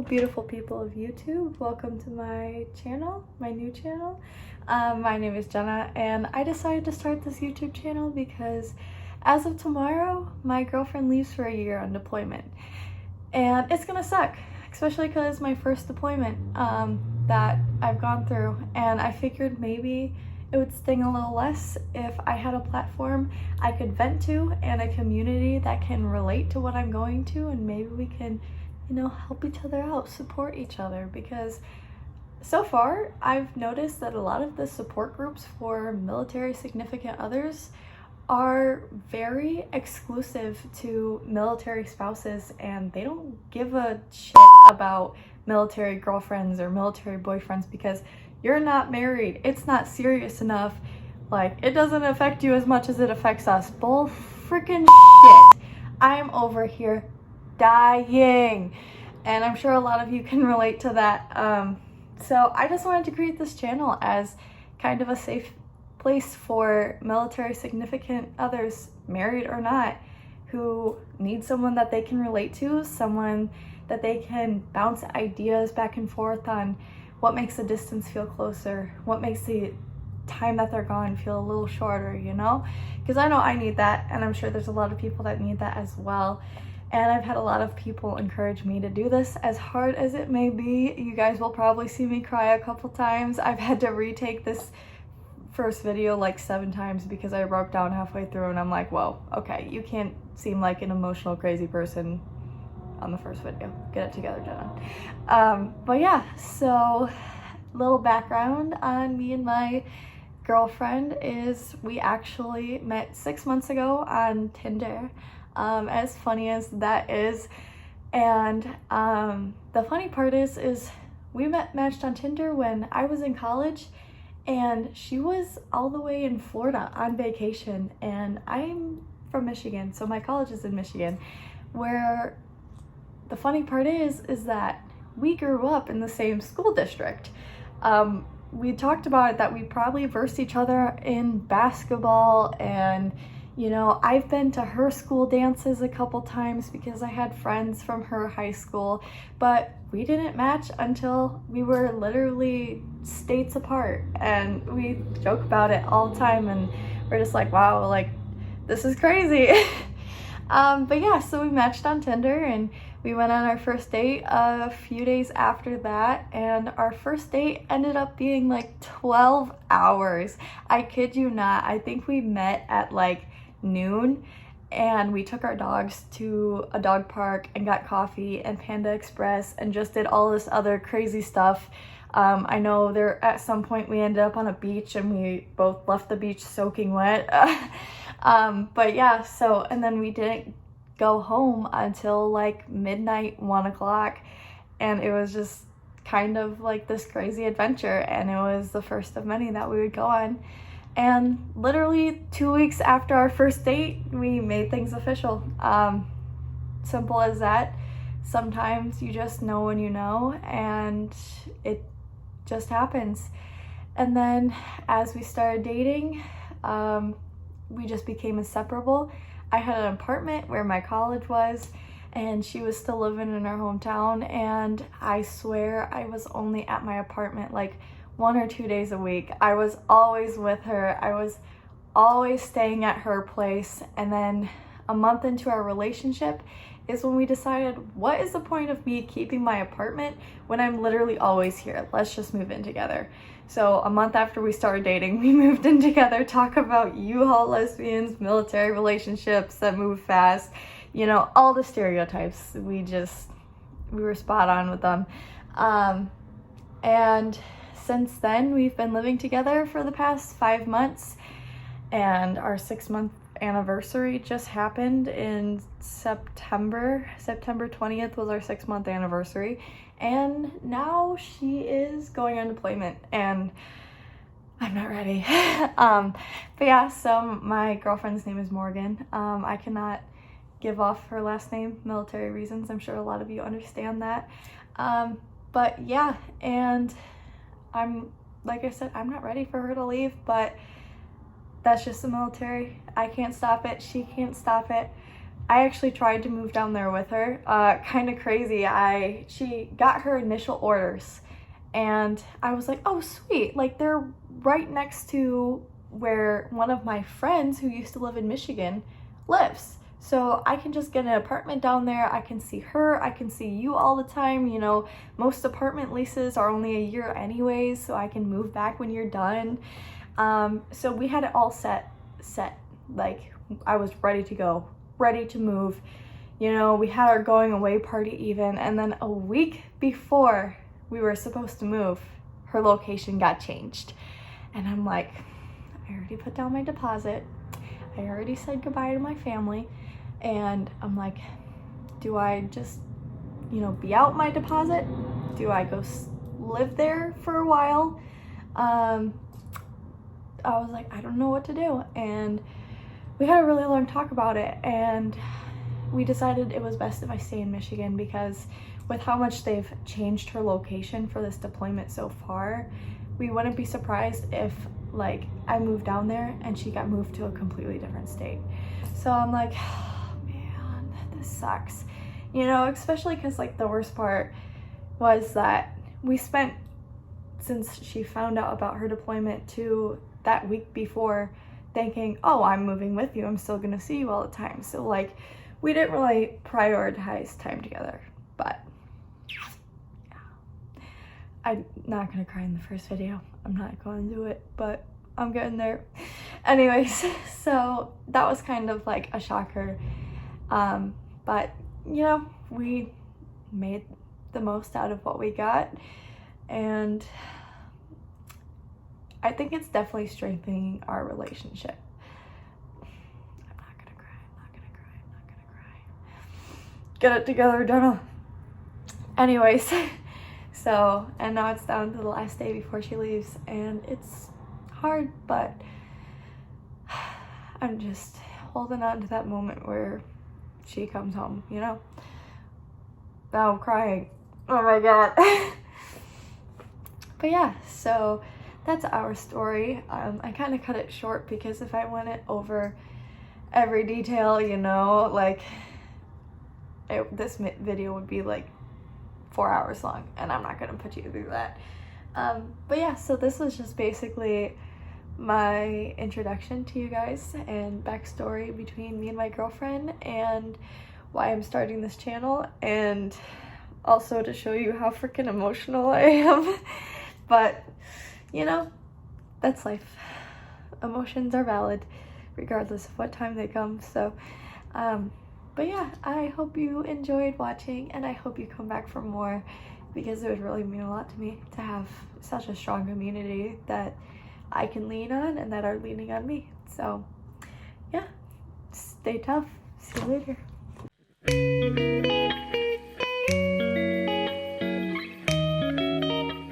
Hello, beautiful people of YouTube. Welcome to my channel, my new channel. My name is Jenna, and I decided to start this YouTube channel because as of tomorrow, my girlfriend leaves for a year on deployment. And it's gonna suck, especially because it's my first deployment that I've gone through. And I figured maybe it would sting a little less if I had a platform I could vent to and a community that can relate to what I'm going to, and maybe we can, help each other out, support each other. Because so far, I've noticed that a lot of the support groups for military significant others are very exclusive to military spouses, and they don't give a shit about military girlfriends or military boyfriends because you're not married. It's not serious enough. Like, it doesn't affect you as much as it affects us. Bull freaking shit. I'm over here dying. And I'm sure a lot of you can relate to that. So I just wanted to create this channel as kind of a safe place for military significant others, married or not, who need someone that they can relate to, someone that they can bounce ideas back and forth on. What makes the distance feel closer? What makes the time that they're gone feel a little shorter, Because I know I need that, and I'm sure there's a lot of people that need that as well. And I've had a lot of people encourage me to do this, as hard as it may be. You guys will probably see me cry a couple times. I've had to retake this first video like 7 times because I broke down halfway through, and I'm like, whoa, okay, you can't seem like an emotional crazy person on the first video. Get it together, Jenna. But yeah, so little background on me and my girlfriend is we actually met 6 months ago on Tinder, as funny as that is. And the funny part is we matched on Tinder when I was in college, and she was all the way in Florida on vacation, and I'm from Michigan, so my college is in Michigan, where the funny part is that we grew up in the same school district. We talked about it that we probably versed each other in basketball, and I've been to her school dances a couple times because I had friends from her high school, but we didn't match until we were literally states apart, and we joke about it all the time, and we're just like, wow, like, this is crazy. But yeah, so we matched on Tinder, and we went on our first date a few days after that, and our first date ended up being like 12 hours. I kid you not. I think we met at like noon, and we took our dogs to a dog park and got coffee and Panda Express and just did all this other crazy stuff. I know there at some point we ended up on a beach, and we both left the beach soaking wet. But yeah, so, and then we didn't go home until like midnight, 1 o'clock, and it was just kind of like this crazy adventure, and it was the first of many that we would go on. And literally 2 weeks after our first date, we made things official. Simple as that. Sometimes you just know when you know, and it just happens. And then as we started dating, we just became inseparable. I had an apartment where my college was, and she was still living in her hometown, and I swear I was only at my apartment like 1 or 2 days a week. I was always with her. I was always staying at her place. And then a month into our relationship is when we decided, what is the point of me keeping my apartment when I'm literally always here? Let's just move in together. So a month after we started dating, we moved in together. Talk about U-Haul lesbians, military relationships that move fast, all the stereotypes. We were spot on with them. And since then, we've been living together for the past 5 months, and our 6-month anniversary just happened in September. September 20th was our 6-month anniversary, and now she is going on deployment, and I'm not ready. But yeah, so my girlfriend's name is Morgan. I cannot give off her last name, military reasons. I'm sure a lot of you understand that. But yeah, and like I said, I'm not ready for her to leave, but that's just the military. I can't stop it. She can't stop it. I actually tried to move down there with her. Kind of crazy. She got her initial orders and I was like, oh sweet, like they're right next to where one of my friends who used to live in Michigan lives. So I can just get an apartment down there. I can see her, I can see you all the time. You know, most apartment leases are only a year anyways, so I can move back when you're done. So we had it all set, like I was ready to go, ready to move. You know, we had our going away party even, and then a week before we were supposed to move, her location got changed. And I'm like, I already put down my deposit. I already said goodbye to my family. And I'm like, do I just, you know, be out my deposit? Do I go live there for a while? I was like, I don't know what to do. And we had a really long talk about it, and we decided it was best if I stay in Michigan, because with how much they've changed her location for this deployment so far, we wouldn't be surprised if like I moved down there and she got moved to a completely different state. So I'm like, oh man, this sucks. You know, especially because like the worst part was that we spent, since she found out about her deployment to that week before, thinking, oh, I'm moving with you, I'm still gonna see you all the time. So like we didn't really prioritize time together. But yeah, I'm not gonna cry in the first video. I'm not going to do it, but I'm getting there. Anyways, so that was kind of like a shocker. But you know, we made the most out of what we got, and I think it's definitely strengthening our relationship. I'm not gonna cry, I'm not gonna cry, I'm not gonna cry. Get it together, Jenna. Anyways, so, and now it's down to the last day before she leaves, and it's hard, but I'm just holding on to that moment where she comes home, you know? Now I'm crying. Oh my god. But yeah, so that's our story. I kind of cut it short because if I went over every detail, you know, like this video would be like 4 hours long, and I'm not gonna put you through that. But yeah, so this was just basically my introduction to you guys and backstory between me and my girlfriend and why I'm starting this channel, and also to show you how freaking emotional I am. But you know, that's life. Emotions are valid regardless of what time they come. So but yeah, I hope you enjoyed watching, and I hope you come back for more, because it would really mean a lot to me to have such a strong community that I can lean on and that are leaning on me. So yeah, stay tough. See you later.